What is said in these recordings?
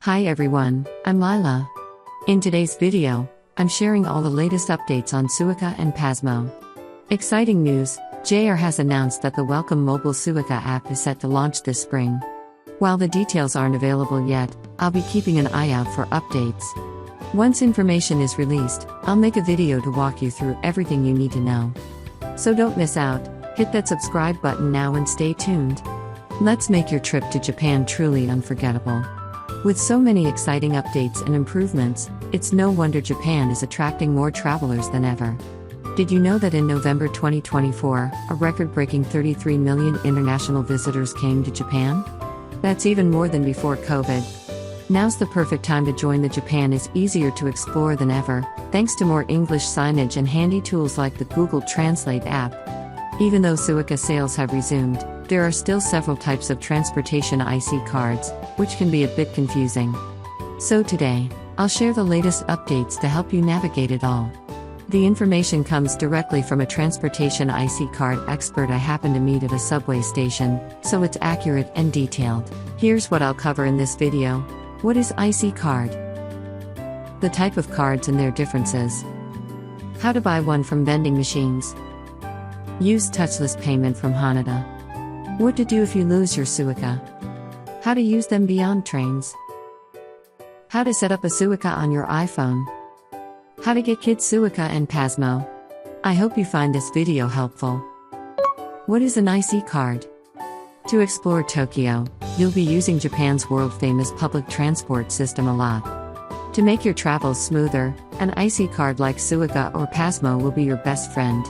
Hi everyone, I'm Lila. In today's video, I'm sharing all the latest updates on SUICA and PASMO. Exciting news, JR has announced that the Welcome Mobile SUICA app is set to launch this spring. While the details aren't available yet, I'll be keeping an eye out for updates. Once information is released, I'll make a video to walk you through everything you need to know. So don't miss out, hit that subscribe button now and stay tuned. Let's make your trip to Japan truly unforgettable. With so many exciting updates and improvements, it's no wonder Japan is attracting more travelers than ever. Did you know that in November 2024, a record-breaking 33 million international visitors came to Japan? That's even more than before COVID. Now's the perfect time to join. The Japan is easier to explore than ever, thanks to more English signage and handy tools like the Google Translate app. Even though SUICA sales have resumed, there are still several types of transportation IC cards, which can be a bit confusing. So today, I'll share the latest updates to help you navigate it all. The information comes directly from a transportation IC card expert I happened to meet at a subway station, so it's accurate and detailed. Here's what I'll cover in this video. What is IC card? The type of cards and their differences. How to buy one from vending machines. Use touchless payment from Haneda. What to do if you lose your SUICA. How to use them beyond trains. How to set up a SUICA on your iPhone. How to get kids SUICA and PASMO. I hope you find this video helpful. What is an IC card? To explore Tokyo, you'll be using Japan's world-famous public transport system a lot. To make your travels smoother, an IC card like SUICA or PASMO will be your best friend.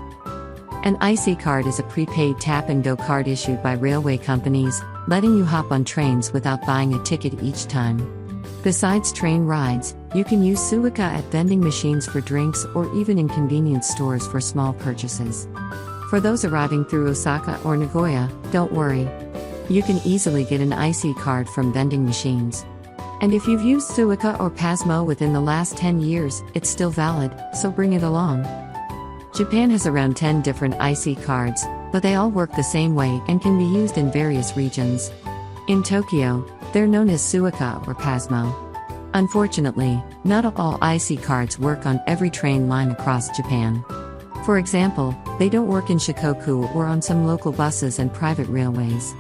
An IC card is a prepaid tap-and-go card issued by railway companies, letting you hop on trains without buying a ticket each time. Besides train rides, you can use SUICA at vending machines for drinks or even in convenience stores for small purchases. For those arriving through Osaka or Nagoya, don't worry. You can easily get an IC card from vending machines. And if you've used SUICA or PASMO within the last 10 years, it's still valid, so bring it along. Japan has around 10 different IC cards, but they all work the same way and can be used in various regions. In Tokyo, they're known as SUICA or PASMO. Unfortunately, not all IC cards work on every train line across Japan. For example, they don't work in Shikoku or on some local buses and private railways.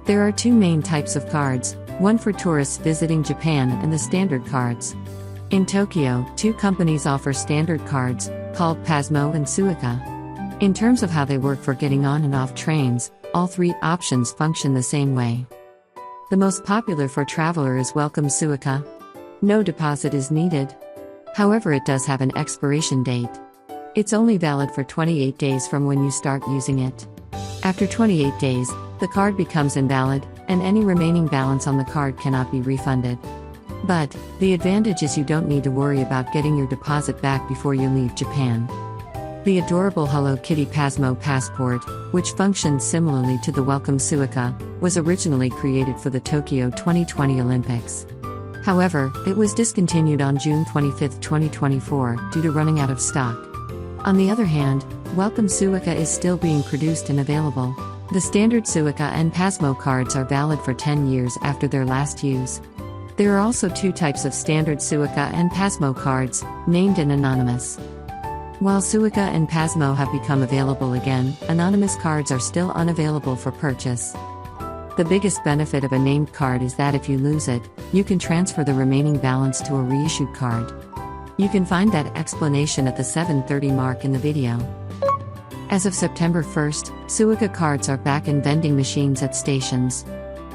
There are two main types of cards, one for tourists visiting Japan and the standard cards. In Tokyo, two companies offer standard cards, called PASMO and SUICA. In terms of how they work for getting on and off trains, all three options function the same way. The most popular for traveler is Welcome SUICA. No deposit is needed. However, it does have an expiration date. It's only valid for 28 days from when you start using it. After 28 days, the card becomes invalid, and any remaining balance on the card cannot be refunded. But, the advantage is you don't need to worry about getting your deposit back before you leave Japan. The adorable Hello Kitty PASMO passport, which functions similarly to the Welcome SUICA, was originally created for the Tokyo 2020 Olympics. However, it was discontinued on June 25, 2024, due to running out of stock. On the other hand, Welcome SUICA is still being produced and available. The standard SUICA and PASMO cards are valid for 10 years after their last use. There are also two types of standard SUICA and PASMO cards, named and anonymous. While SUICA and PASMO have become available again, anonymous cards are still unavailable for purchase. The biggest benefit of a named card is that if you lose it, you can transfer the remaining balance to a reissued card. You can find that explanation at the 7:30 mark in the video. As of September 1st, SUICA cards are back in vending machines at stations.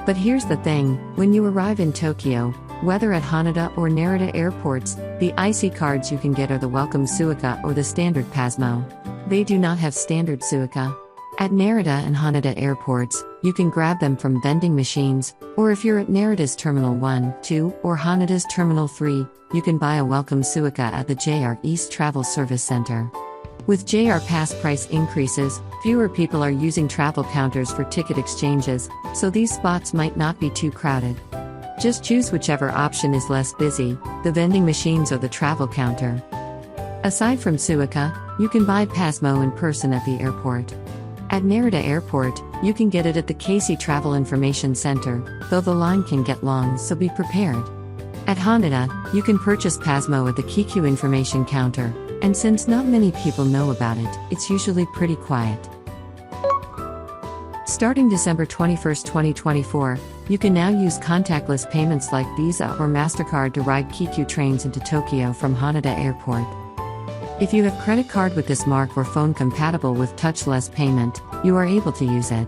But here's the thing, when you arrive in Tokyo, whether at Haneda or Narita airports, the IC cards you can get are the Welcome SUICA or the standard PASMO. They do not have standard SUICA. At Narita and Haneda airports, you can grab them from vending machines, or if you're at Narita's Terminal 1, 2, or Haneda's Terminal 3, you can buy a Welcome SUICA at the JR East Travel Service Center. With JR Pass price increases, fewer people are using travel counters for ticket exchanges, so these spots might not be too crowded. Just choose whichever option is less busy, the vending machines or the travel counter. Aside from SUICA, you can buy PASMO in person at the airport. At Narita Airport, you can get it at the Casey Travel Information Center, though the line can get long, so be prepared. At Haneda, you can purchase PASMO at the Kikyu Information Counter, and since not many people know about it, it's usually pretty quiet. Starting December 21, 2024, you can now use contactless payments like Visa or MasterCard to ride Kikyu trains into Tokyo from Haneda Airport. If you have credit card with this mark or phone compatible with touchless payment, you are able to use it.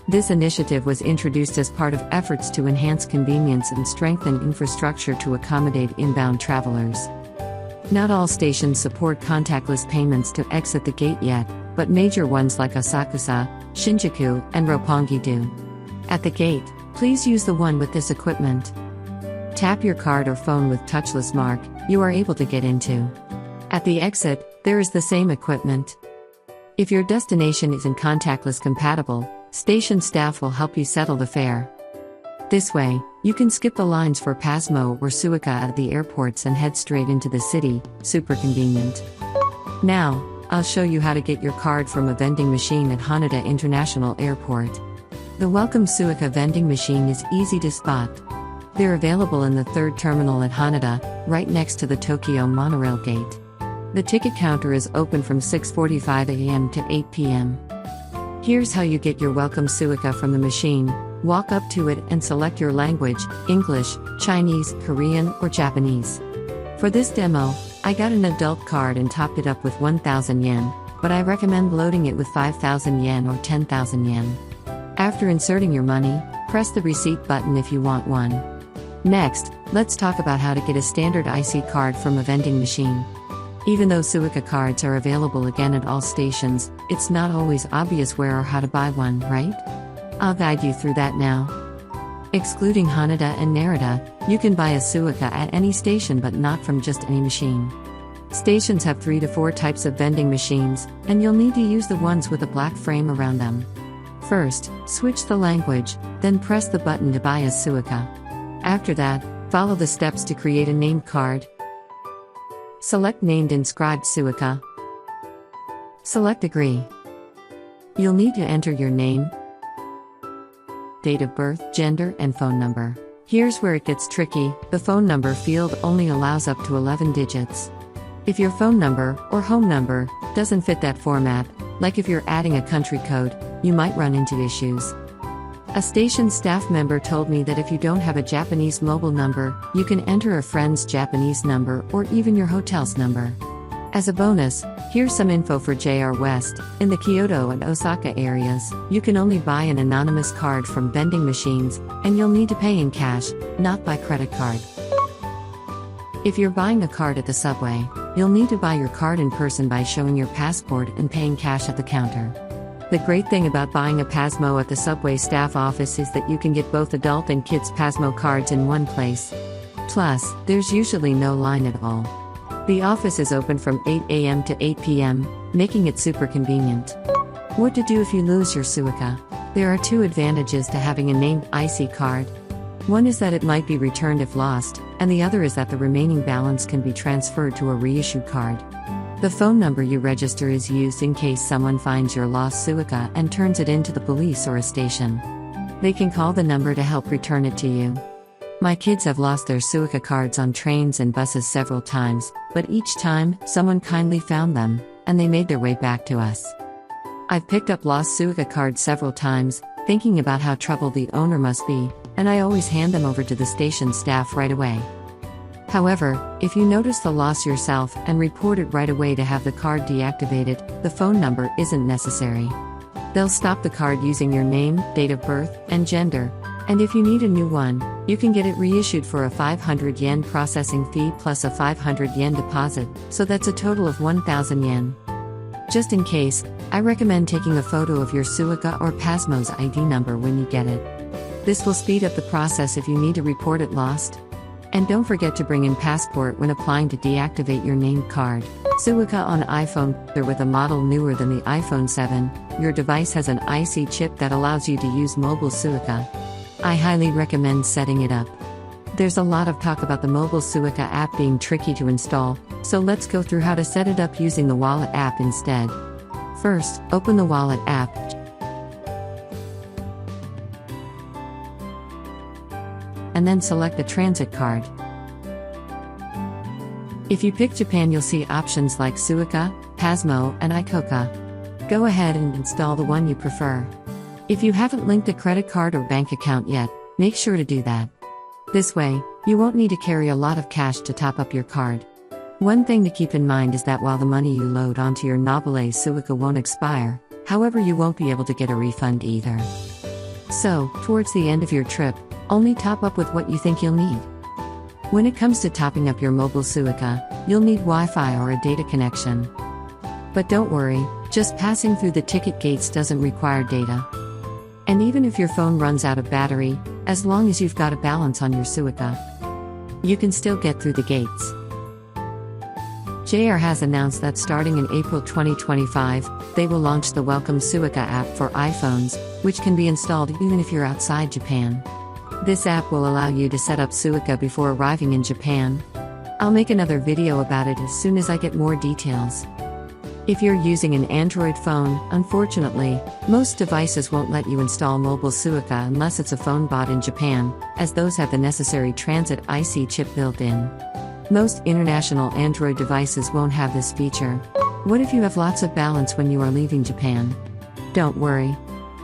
This initiative was introduced as part of efforts to enhance convenience and strengthen infrastructure to accommodate inbound travelers. Not all stations support contactless payments to exit the gate yet, but major ones like Asakusa, Shinjuku, and Roppongi do. At the gate, please use the one with this equipment. Tap your card or phone with touchless mark, you are able to get into. At the exit, there is the same equipment. If your destination isn't contactless compatible, station staff will help you settle the fare. This way, you can skip the lines for PASMO or SUICA at the airports and head straight into the city, super convenient. Now, I'll show you how to get your card from a vending machine at Haneda International Airport. The Welcome SUICA vending machine is easy to spot. They're available in the third terminal at Haneda, right next to the Tokyo monorail gate. The ticket counter is open from 6:45 a.m. to 8 p.m. Here's how you get your Welcome SUICA from the machine. Walk up to it and select your language, English, Chinese, Korean, or Japanese. For this demo, I got an adult card and topped it up with 1,000 yen, but I recommend loading it with 5,000 yen or 10,000 yen. After inserting your money, press the receipt button if you want one. Next, let's talk about how to get a standard IC card from a vending machine. Even though SUICA cards are available again at all stations, it's not always obvious where or how to buy one, right? I'll guide you through that now. Excluding Haneda and Narita, you can buy a SUICA at any station but not from just any machine. Stations have 3 to 4 types of vending machines, and you'll need to use the ones with a black frame around them. First, switch the language, then press the button to buy a SUICA. After that, follow the steps to create a named card. Select Named Inscribed SUICA. Select Agree. You'll need to enter your name, date of birth, gender, and phone number. Here's where it gets tricky, the phone number field only allows up to 11 digits. If your phone number, or home number, doesn't fit that format, like if you're adding a country code, you might run into issues. A station staff member told me that if you don't have a Japanese mobile number, you can enter a friend's Japanese number or even your hotel's number. As a bonus, here's some info for JR West. In the Kyoto and Osaka areas, you can only buy an anonymous card from vending machines, and you'll need to pay in cash, not by credit card. If you're buying a card at the subway, you'll need to buy your card in person by showing your passport and paying cash at the counter. The great thing about buying a PASMO at the subway staff office is that you can get both adult and kids PASMO cards in one place. Plus, there's usually no line at all. The office is open from 8 a.m. to 8 p.m., making it super convenient. What to do if you lose your SUICA? There are 2 advantages to having a named IC card. One is that it might be returned if lost, and the other is that the remaining balance can be transferred to a reissued card. The phone number you register is used in case someone finds your lost SUICA and turns it in to the police or a station. They can call the number to help return it to you. My kids have lost their SUICA cards on trains and buses several times, but each time, someone kindly found them, and they made their way back to us. I've picked up lost SUICA cards several times, thinking about how troubled the owner must be, and I always hand them over to the station staff right away. However, if you notice the loss yourself and report it right away to have the card deactivated, the phone number isn't necessary. They'll stop the card using your name, date of birth, and gender, and if you need a new one, you can get it reissued for a 500 yen processing fee plus a 500 yen deposit, so that's a total of 1,000 yen. Just in case, I recommend taking a photo of your SUICA or PASMO's ID number when you get it. This will speed up the process if you need to report it lost. And don't forget to bring in passport when applying to deactivate your named card. SUICA on iPhone. With a model newer than the iPhone 7, your device has an IC chip that allows you to use mobile SUICA. I highly recommend setting it up. There's a lot of talk about the mobile SUICA app being tricky to install, so let's go through how to set it up using the wallet app instead. First, open the wallet app. and then select the transit card. If you pick Japan, you'll see options like SUICA, PASMO, and ICOCA. Go ahead and install the one you prefer. If you haven't linked a credit card or bank account yet, make sure to do that. This way, you won't need to carry a lot of cash to top up your card. One thing to keep in mind is that while the money you load onto your Nobile SUICA won't expire, however you won't be able to get a refund either. So, towards the end of your trip, only top up with what you think you'll need. When it comes to topping up your mobile SUICA, you'll need Wi-Fi or a data connection. But don't worry, just passing through the ticket gates doesn't require data. And even if your phone runs out of battery, as long as you've got a balance on your SUICA, you can still get through the gates. JR has announced that starting in April 2025, they will launch the WELCOME SUICA app for iPhones, which can be installed even if you're outside Japan. This app will allow you to set up SUICA before arriving in Japan. I'll make another video about it as soon as I get more details. If you're using an Android phone, unfortunately, most devices won't let you install mobile SUICA unless it's a phone bought in Japan, as those have the necessary transit IC chip built in. Most international Android devices won't have this feature. What if you have lots of balance when you are leaving Japan? Don't worry.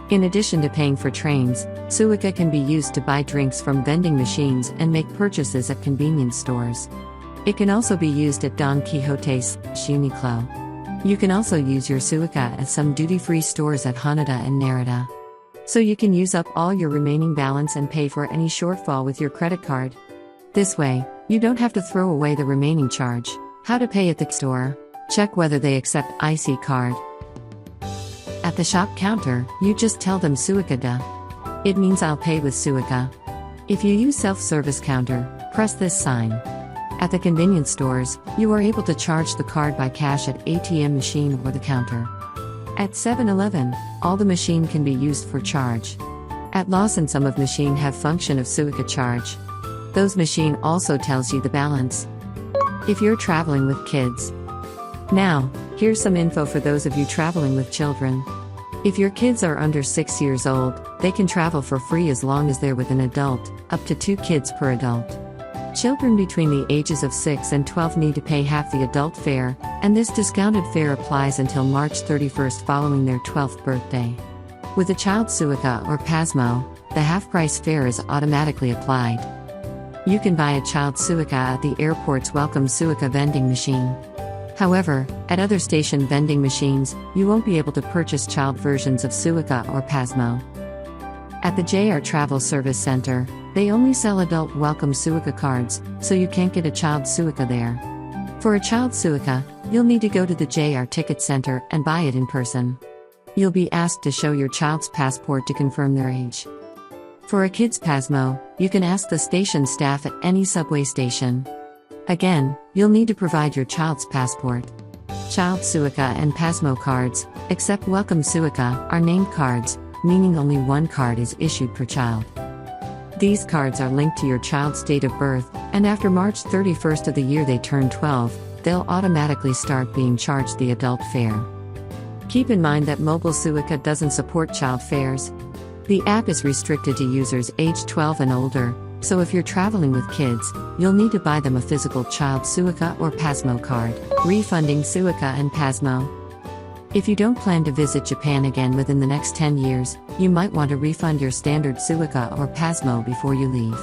In addition to paying for trains, SUICA can be used to buy drinks from vending machines and make purchases at convenience stores. It can also be used at Don Quixote's Uniqlo. You can also use your SUICA at some duty-free stores at Haneda and Narita. So you can use up all your remaining balance and pay for any shortfall with your credit card. This way, you don't have to throw away the remaining charge. How to pay at the store? Check whether they accept IC card. At the shop counter, you just tell them SUICA da. It means I'll pay with SUICA. If you use self-service counter, press this sign. At the convenience stores, you are able to charge the card by cash at ATM machine or the counter. At 7-Eleven, all the machine can be used for charge. At Lawson, some of machine have function of SUICA charge. Those machine also tells you the balance. If you're traveling with kids. Now, here's some info for those of you traveling with children. If your kids are under 6 years old, they can travel for free as long as they're with an adult, up to 2 kids per adult. Children between the ages of 6 and 12 need to pay half the adult fare, and this discounted fare applies until March 31st following their 12th birthday. With a child SUICA or PASMO, the half-price fare is automatically applied. You can buy a child SUICA at the airport's WELCOME SUICA vending machine. However, at other station vending machines, you won't be able to purchase child versions of SUICA or PASMO. At the JR Travel Service Center, they only sell adult WELCOME SUICA cards, so you can't get a child SUICA there. For a child SUICA, you'll need to go to the JR Ticket Center and buy it in person. You'll be asked to show your child's passport to confirm their age. For a kid's PASMO, you can ask the station staff at any subway station. Again, you'll need to provide your child's passport. Child SUICA and PASMO cards, except WELCOME SUICA, are named cards, meaning only one card is issued per child. These cards are linked to your child's date of birth, and after March 31st of the year they turn 12, they'll automatically start being charged the adult fare. Keep in mind that mobile SUICA doesn't support child fares. The app is restricted to users aged 12 and older, so if you're traveling with kids, you'll need to buy them a physical child SUICA or PASMO card. Refunding SUICA and PASMO. If you don't plan to visit Japan again within the next 10 years, you might want to refund your standard SUICA or PASMO before you leave.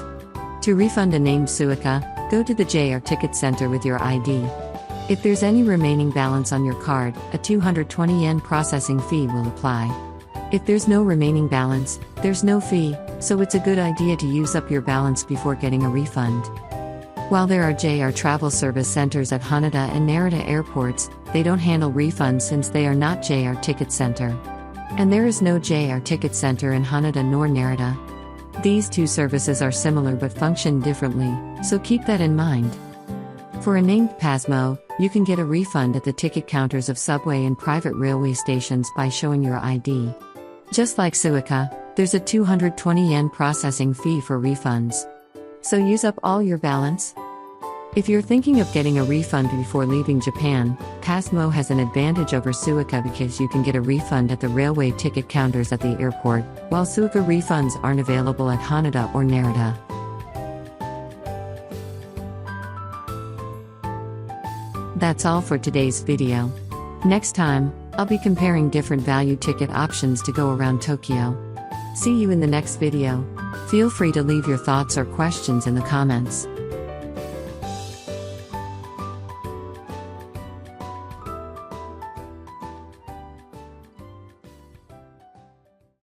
To refund a named SUICA, go to the JR Ticket Center with your ID. If there's any remaining balance on your card, a 220 yen processing fee will apply. If there's no remaining balance, there's no fee, so it's a good idea to use up your balance before getting a refund. While there are JR travel service centers at Haneda and Narita airports, they don't handle refunds since they are not JR Ticket Center. And there is no JR Ticket Center in Haneda nor Narita. These two services are similar but function differently, so keep that in mind. For a named PASMO, you can get a refund at the ticket counters of subway and private railway stations by showing your ID. Just like SUICA, there's a 220 yen processing fee for refunds. So use up all your balance. If you're thinking of getting a refund before leaving Japan, PASMO has an advantage over SUICA because you can get a refund at the railway ticket counters at the airport, while SUICA refunds aren't available at Haneda or Narita. That's all for today's video. Next time, I'll be comparing different value ticket options to go around Tokyo. See you in the next video. Feel free to leave your thoughts or questions in the comments.